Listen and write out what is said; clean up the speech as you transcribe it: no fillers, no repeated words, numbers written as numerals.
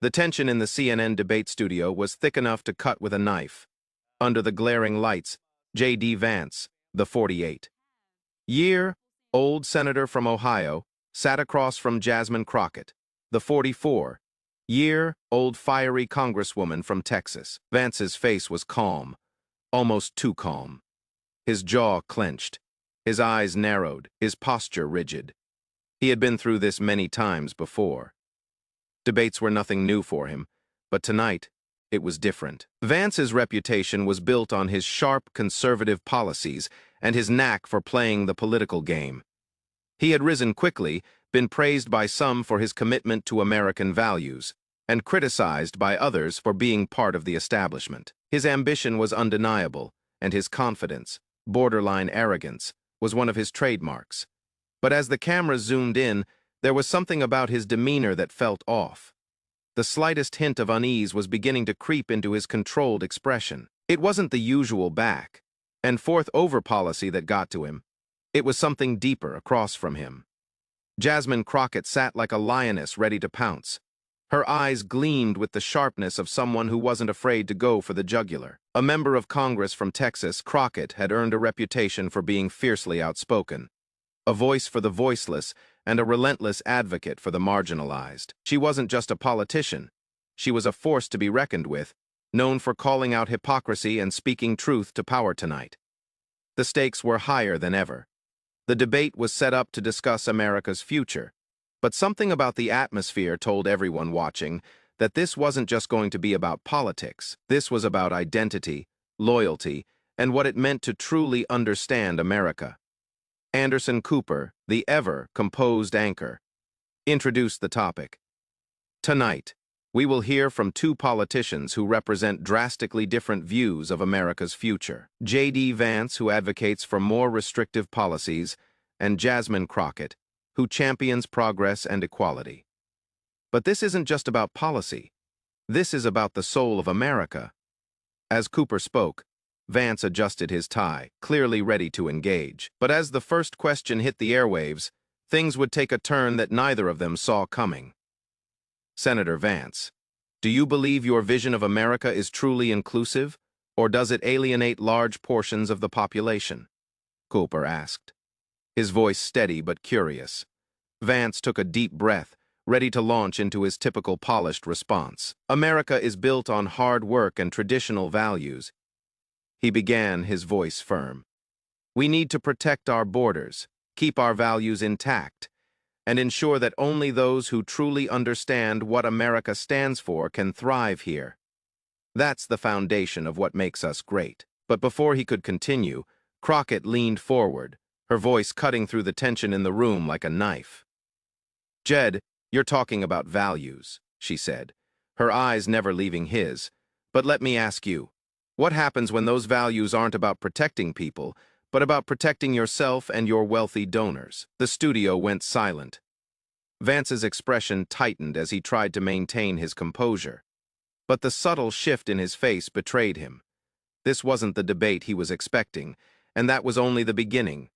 The tension in the CNN debate studio was thick enough to cut with a knife. Under the glaring lights, J.D. Vance, the 48-year-old senator from Ohio, sat across from Jasmine Crockett, the 44-year-old fiery congresswoman from Texas. Vance's face was calm, almost too calm. His jaw clenched, his eyes narrowed, his posture rigid. He had been through this many times before. Debates were nothing new for him, but tonight, it was different. Vance's reputation was built on his sharp, conservative policies and his knack for playing the political game. He had risen quickly, been praised by some for his commitment to American values, and criticized by others for being part of the establishment. His ambition was undeniable, and his confidence, borderline arrogance, was one of his trademarks. But as the camera zoomed in, there was something about his demeanor that felt off. The slightest hint of unease was beginning to creep into his controlled expression. It wasn't the usual back and forth over policy that got to him. It was something deeper across from him. Jasmine Crockett sat like a lioness ready to pounce. Her eyes gleamed with the sharpness of someone who wasn't afraid to go for the jugular. A member of Congress from Texas, Crockett had earned a reputation for being fiercely outspoken, a voice for the voiceless, and a relentless advocate for the marginalized. She wasn't just a politician. She was a force to be reckoned with, known for calling out hypocrisy and speaking truth to power tonight. The stakes were higher than ever. The debate was set up to discuss America's future, but something about the atmosphere told everyone watching that this wasn't just going to be about politics. This was about identity, loyalty, and what it meant to truly understand America. Anderson Cooper, the ever-composed anchor, introduced the topic. Tonight, we will hear from two politicians who represent drastically different views of America's future. J.D. Vance, who advocates for more restrictive policies, and Jasmine Crockett, who champions progress and equality. But this isn't just about policy. This is about the soul of America. As Cooper spoke, Vance adjusted his tie, clearly ready to engage. But as the first question hit the airwaves, things would take a turn that neither of them saw coming. Senator Vance, do you believe your vision of America is truly inclusive, or does it alienate large portions of the population? Cooper asked, his voice steady but curious. Vance took a deep breath, ready to launch into his typical polished response. America is built on hard work and traditional values. He began, his voice firm. We need to protect our borders, keep our values intact, and ensure that only those who truly understand what America stands for can thrive here. That's the foundation of what makes us great. But before he could continue, Crockett leaned forward, her voice cutting through the tension in the room like a knife. Jed, you're talking about values, she said, her eyes never leaving his. But let me ask you, what happens when those values aren't about protecting people, but about protecting yourself and your wealthy donors? The studio went silent. Vance's expression tightened as he tried to maintain his composure. But the subtle shift in his face betrayed him. This wasn't the debate he was expecting, and that was only the beginning.